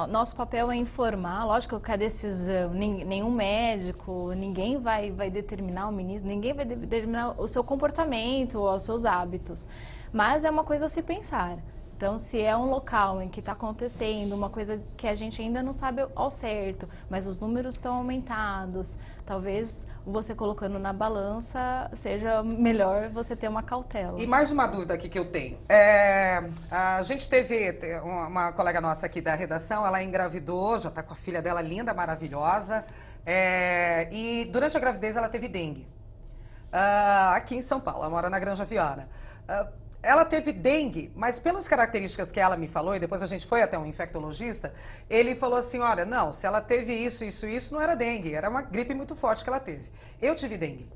nosso papel é informar, lógico que a decisão, nenhum médico, ninguém vai determinar o ministro, ninguém vai determinar o seu comportamento ou os seus hábitos, mas é uma coisa a se pensar. Então, se é um local em que está acontecendo uma coisa que a gente ainda não sabe ao certo, mas os números estão aumentados, talvez você colocando na balança seja melhor você ter uma cautela. E mais uma dúvida aqui que eu tenho. A gente teve uma colega nossa aqui da redação, ela engravidou, já está com a filha dela linda, maravilhosa, e durante a gravidez ela teve dengue. Aqui em São Paulo, ela mora na Granja Viana. Ela teve dengue, mas pelas características que ela me falou, e depois a gente foi até um infectologista, ele falou assim, olha, não, se ela teve isso, não era dengue, era uma gripe muito forte que ela teve. Eu tive dengue.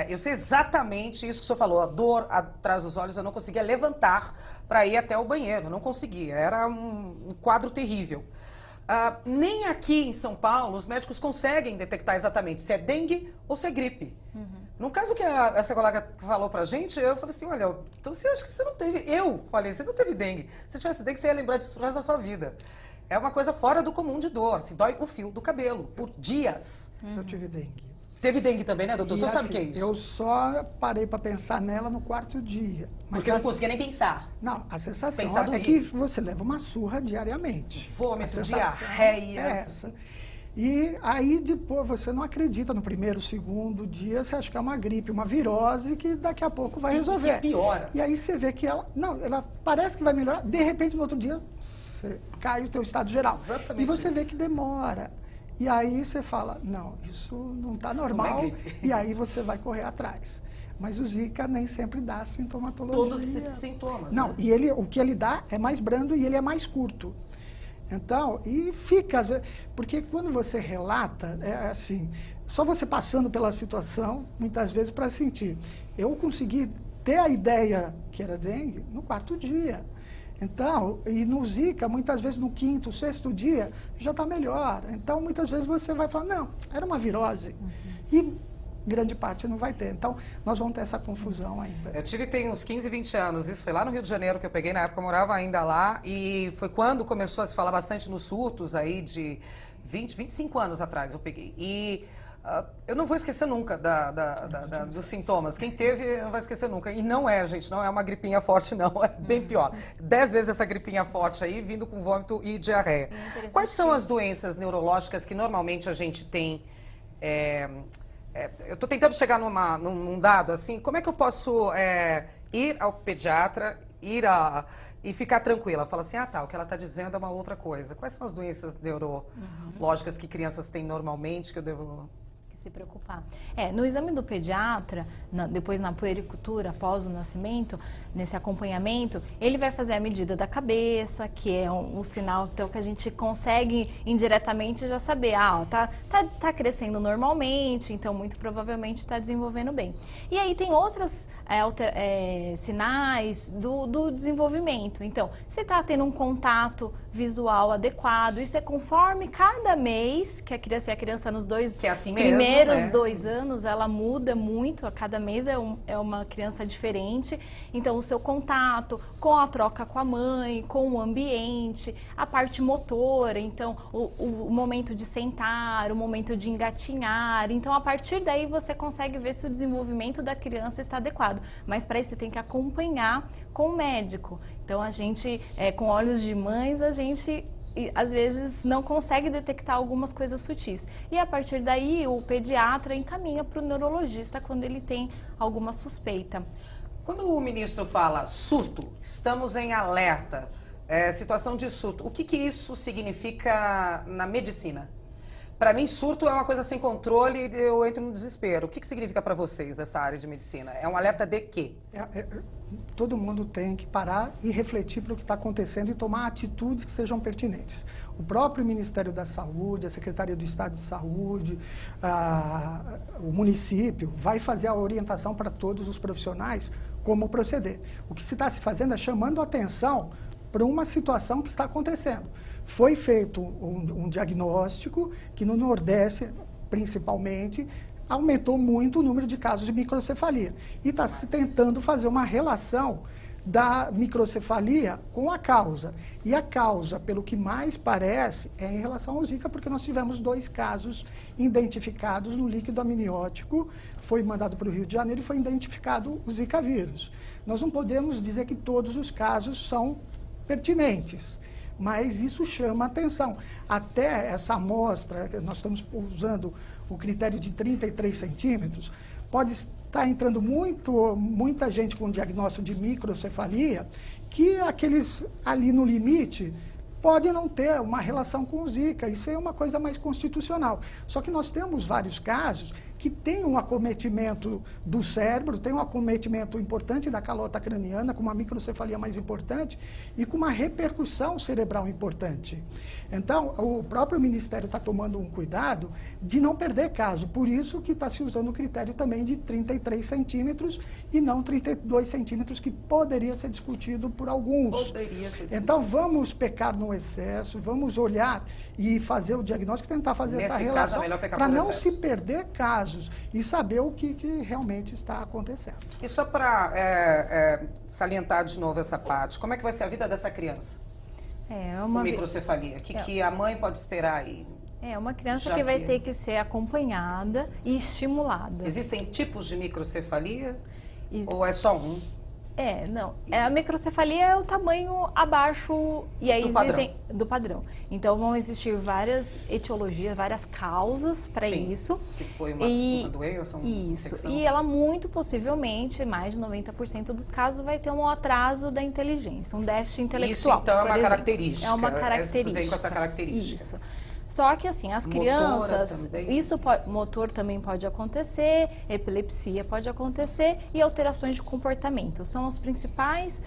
Eu sei exatamente isso que o senhor falou, a dor atrás dos olhos, eu não conseguia levantar para ir até o banheiro, não conseguia, era um quadro terrível. Nem aqui em São Paulo os médicos conseguem detectar exatamente se é dengue ou se é gripe. No caso que essa colega falou pra gente, eu falei assim, olha, então você acha que você não teve... Eu falei, você não teve dengue. Se tivesse dengue, você ia lembrar disso pro resto da sua vida. É uma coisa fora do comum de dor, se dói o fio do cabelo, por dias. Eu tive dengue. Teve dengue também, né, doutor? O senhor sabe o assim, que é isso? Eu só parei para pensar nela no quarto dia. Porque eu não conseguia nem pensar. Não, a sensação Pensar do é que rio. você leva uma surra diariamente. Vômito, A sensação diarreia. é essa. E aí depois você não acredita no primeiro, segundo dia, você acha que é uma gripe, uma virose que daqui a pouco vai resolver. Que piora. E aí você vê que ela parece que vai melhorar, de repente no outro dia cai o teu estado geral. Exatamente E você isso. vê que demora. E aí você fala, não, isso não está normal, não é gripe. e aí você vai correr atrás. Mas o Zika nem sempre dá sintomatologia. Todos esses sintomas, Não, né? e o que ele dá é mais brando e ele é mais curto. Então, e fica, às vezes, porque quando você relata, é assim, só você passando pela situação, muitas vezes, para sentir. Eu consegui ter a ideia que era dengue no quarto dia. Então, e no Zika, muitas vezes no quinto, sexto dia, já está melhor. Então, muitas vezes você vai falar, não, era uma virose. E grande parte não vai ter. Então, nós vamos ter essa confusão ainda. Eu tive, tem uns 15, 20 anos, isso foi lá no Rio de Janeiro que eu peguei, na época eu morava ainda lá, e foi quando começou a se falar bastante nos surtos aí de 20, 25 anos atrás eu peguei. E eu não vou esquecer nunca dos sintomas. Quem teve não vai esquecer nunca. E não é, gente, não é uma gripinha forte, não. É bem pior. 10 vezes essa gripinha forte aí, vindo com vômito e diarreia. Quais são as doenças neurológicas que normalmente a gente tem... eu estou tentando chegar num dado assim, como é que eu posso ir ao pediatra, e ficar tranquila? Fala assim, o que ela está dizendo é uma outra coisa. Quais são as doenças neurológicas que crianças têm normalmente que eu devo... Se preocupar. No exame do pediatra, depois na puericultura, após o nascimento, nesse acompanhamento, ele vai fazer a medida da cabeça, que é um sinal então, que a gente consegue indiretamente já saber, tá crescendo normalmente, então muito provavelmente está desenvolvendo bem. E aí tem outros sinais do desenvolvimento. Então, se está tendo um contato visual adequado, isso é conforme cada mês que a criança nos que é assim mesmo, primeiros 2 anos, ela muda muito, a cada mês é uma criança diferente. Então, o seu contato com a troca com a mãe, com o ambiente, a parte motora, então, o momento de sentar, o momento de engatinhar. Então, a partir daí, você consegue ver se o desenvolvimento da criança está adequado. Mas, para isso, você tem que acompanhar com o médico. Então, a gente, com olhos de mães, a gente... E, às vezes não consegue detectar algumas coisas sutis. E a partir daí o pediatra encaminha para o neurologista quando ele tem alguma suspeita. Quando o ministro fala surto, estamos em alerta, situação de surto, o que isso significa na medicina? Para mim, surto é uma coisa sem controle e eu entro no desespero. O que significa para vocês dessa área de medicina? É um alerta de quê? Todo mundo tem que parar e refletir para o que está acontecendo e tomar atitudes que sejam pertinentes. O próprio Ministério da Saúde, a Secretaria do Estado de Saúde, o município vai fazer a orientação para todos os profissionais como proceder. O que se está se fazendo é chamando atenção para uma situação que está acontecendo. Foi feito um diagnóstico que no Nordeste, principalmente, aumentou muito o número de casos de microcefalia. E está se tentando fazer uma relação da microcefalia com a causa. E a causa, pelo que mais parece, é em relação ao Zika, porque nós tivemos 2 casos identificados no líquido amniótico, foi mandado para o Rio de Janeiro e foi identificado o Zika vírus. Nós não podemos dizer que todos os casos são pertinentes, mas isso chama atenção. Até essa amostra, nós estamos usando o critério de 33 centímetros, pode estar entrando muita gente com diagnóstico de microcefalia, que aqueles ali no limite pode não ter uma relação com o Zika. Isso é uma coisa mais constitucional. Só que nós temos vários casos que têm um acometimento do cérebro, tem um acometimento importante da calota craniana, com uma microcefalia mais importante e com uma repercussão cerebral importante. Então, o próprio Ministério está tomando um cuidado de não perder caso. Por isso que está se usando o critério também de 33 centímetros e não 32 centímetros, que poderia ser discutido por alguns. Poderia ser discutido. Então, vamos pecar no excesso, vamos olhar e fazer o diagnóstico, tentar fazer essa relação para não se perder casos e saber o que realmente está acontecendo. E só para salientar de novo essa parte, como é que vai ser a vida dessa criança? Com microcefalia. O que a mãe pode esperar aí? É uma criança que vai ter que ser acompanhada e estimulada. Existem tipos de microcefalia? Ou é só um? Não. A microcefalia é o tamanho abaixo e aí do padrão. Então vão existir várias etiologias, várias causas para isso. Se foi uma doença, uma infecção. E ela muito possivelmente, mais de 90% dos casos, vai ter um atraso da inteligência, um déficit intelectual. Isso então é uma característica. É uma característica. Vem com essa característica. Isso. Só que assim, as crianças, motor também pode acontecer, epilepsia pode acontecer e alterações de comportamento. São os principais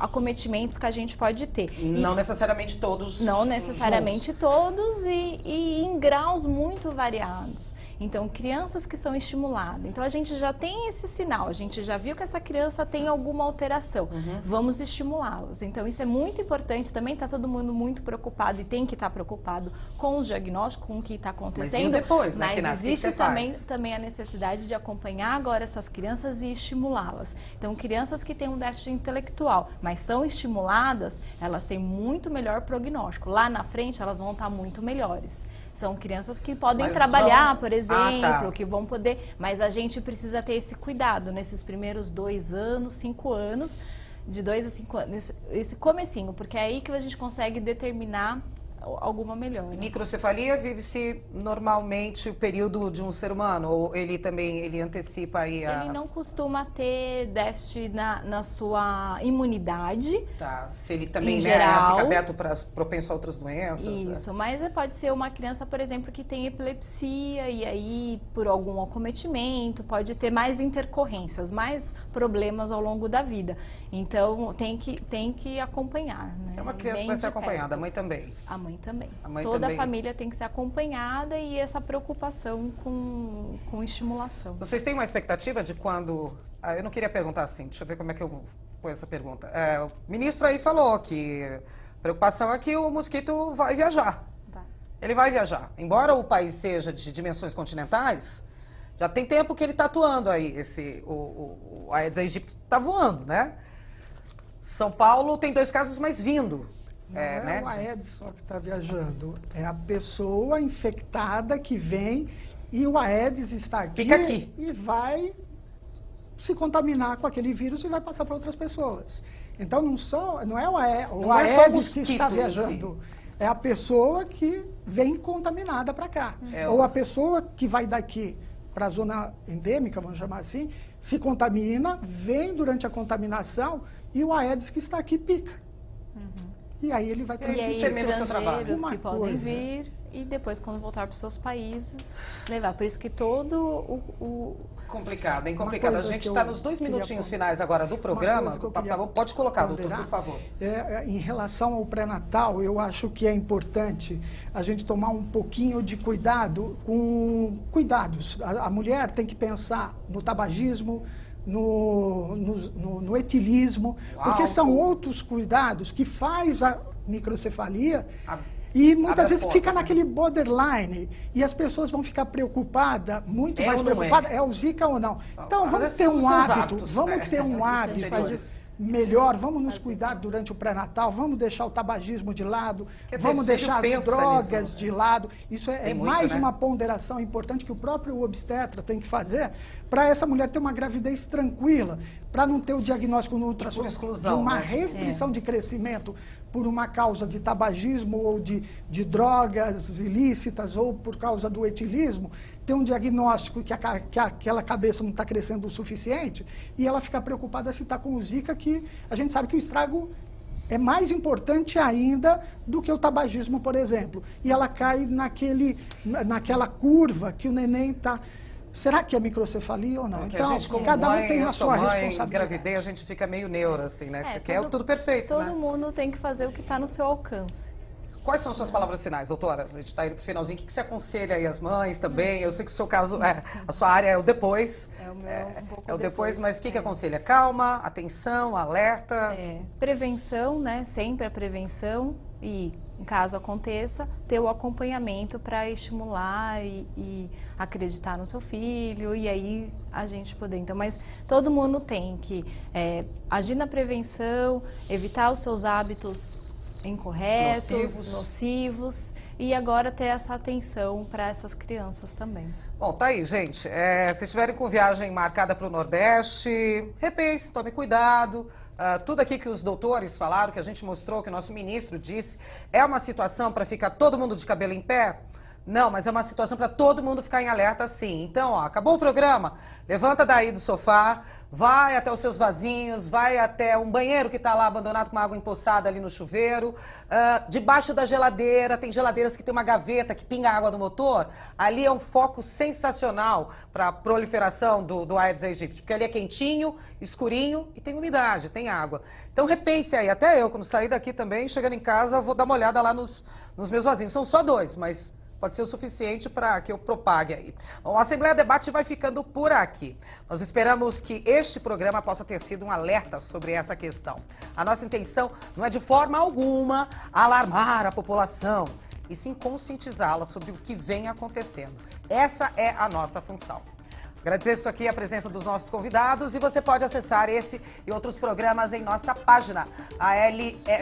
acometimentos que a gente pode ter. Não necessariamente todos. Não necessariamente todos e em graus muito variados. Então, crianças que são estimuladas. Então, a gente já tem esse sinal, a gente já viu que essa criança tem alguma alteração. Vamos estimulá-las. Então, isso é muito importante. Também está todo mundo muito preocupado e tem que estar preocupado com o diagnóstico, com o que está acontecendo. Mas e depois, né? Mas existe também a necessidade de acompanhar agora essas crianças e estimulá-las. Então, crianças que têm um déficit intelectual, mas são estimuladas, elas têm muito melhor prognóstico. Lá na frente, elas vão estar muito melhores. São crianças que podem trabalhar, por exemplo, que vão poder... Mas a gente precisa ter esse cuidado nesses primeiros 2 anos, 5 anos, de 2 a 5 anos, esse comecinho, porque é aí que a gente consegue determinar alguma melhora. Microcefalia vive-se normalmente o período de um ser humano? Ou ele também antecipa aí a... Ele não costuma ter déficit na sua imunidade. Tá, se ele também geral, fica aberto para propenso a outras doenças. Isso, mas pode ser uma criança, por exemplo, que tem epilepsia e aí por algum acometimento pode ter mais intercorrência, mais problemas ao longo da vida. Então tem que acompanhar. Né? É uma criança que vai ser acompanhada, a mãe também. A mãe também. Toda também. A família tem que ser acompanhada e essa preocupação com estimulação. Vocês têm uma expectativa de quando... eu não queria perguntar assim, deixa eu ver como é que eu ponho essa pergunta. O ministro aí falou que a preocupação é que o mosquito vai viajar. Ele vai viajar. Embora o país seja de dimensões continentais, já tem tempo que ele está atuando aí. O Aedes aegypti está voando, né? São Paulo tem 2 casos, mas vindo. Não é o Aedes só que está viajando, é a pessoa infectada que vem e o Aedes está aqui e vai se contaminar com aquele vírus e vai passar para outras pessoas. Então não é o Aedes que está viajando, é a pessoa que vem contaminada para cá. Ou a pessoa que vai daqui para a zona endêmica, vamos chamar assim, se contamina, vem durante a contaminação e o Aedes que está aqui pica. E aí ele vai ter estrangeiros que podem vir, e depois, quando voltar para os seus países, levar. Por isso que todo o Complicado, hein? Complicado. A gente está nos 2 minutinhos finais agora do programa. Pode colocar, doutor, por favor. Em relação ao pré-natal, eu acho que é importante a gente tomar um pouquinho de cuidado com cuidados. A mulher tem que pensar no tabagismo, no etilismo, porque são outros cuidados que faz a microcefalia e muitas vezes fica naquele borderline e as pessoas vão ficar preocupadas, muito mais preocupadas, é o Zika ou não. Então vamos ter um hábito, vamos ter um hábito melhor, vamos nos cuidar durante o pré-natal, vamos deixar o tabagismo de lado, vamos deixar as drogas de lado. Isso é mais uma ponderação importante que o próprio obstetra tem que fazer para essa mulher ter uma gravidez tranquila, para não ter o diagnóstico no ultrassom de uma restrição de crescimento por uma causa de tabagismo ou de drogas ilícitas ou por causa do etilismo, ter um diagnóstico que aquela cabeça não está crescendo o suficiente e ela fica preocupada se está com o Zika, que a gente sabe que o estrago é mais importante ainda do que o tabagismo, por exemplo. E ela cai naquela curva que o neném está... Será que é microcefalia ou não? Então, cada um tem a sua responsabilidade. Gravidez, a gente fica meio neura, assim, né? Você quer tudo perfeito, todo mundo tem que fazer o que está no seu alcance. Quais são suas palavras finais, doutora? A gente está indo para o finalzinho. O que você aconselha aí as mães também? Eu sei que o seu caso, a sua área é o depois. É o meu, um pouco é o depois, mas o que aconselha? Calma, atenção, alerta? Prevenção, né? Sempre a prevenção e, caso aconteça, ter o acompanhamento para estimular e acreditar no seu filho e aí a gente poder. Então, mas todo mundo tem que agir na prevenção, evitar os seus hábitos incorretos, nocivos e agora ter essa atenção para essas crianças também. Bom, tá aí, gente. Se estiverem com viagem marcada para o Nordeste, repense, tome cuidado. Tudo aqui que os doutores falaram, que a gente mostrou, que o nosso ministro disse, é uma situação para ficar todo mundo de cabelo em pé? Não, mas é uma situação para todo mundo ficar em alerta, sim. Então, acabou o programa? Levanta daí do sofá, vai até os seus vasinhos, vai até um banheiro que está lá abandonado com uma água empoçada ali no chuveiro, debaixo da geladeira, tem geladeiras que tem uma gaveta que pinga a água do motor, ali é um foco sensacional para a proliferação do Aedes aegypti, porque ali é quentinho, escurinho e tem umidade, tem água. Então repense aí, até eu, quando sair daqui também, chegando em casa, vou dar uma olhada lá nos meus vasinhos. São só 2, mas... pode ser o suficiente para que eu propague aí. Bom, a Assembleia Debate vai ficando por aqui. Nós esperamos que este programa possa ter sido um alerta sobre essa questão. A nossa intenção não é de forma alguma alarmar a população, e sim conscientizá-la sobre o que vem acontecendo. Essa é a nossa função. Agradeço aqui a presença dos nossos convidados e você pode acessar esse e outros programas em nossa página, ale.sp.gov.br.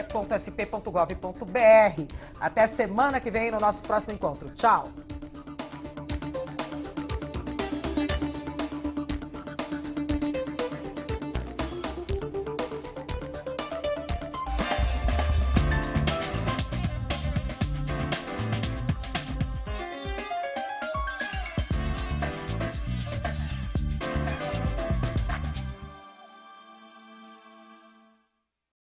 Até semana que vem no nosso próximo encontro. Tchau!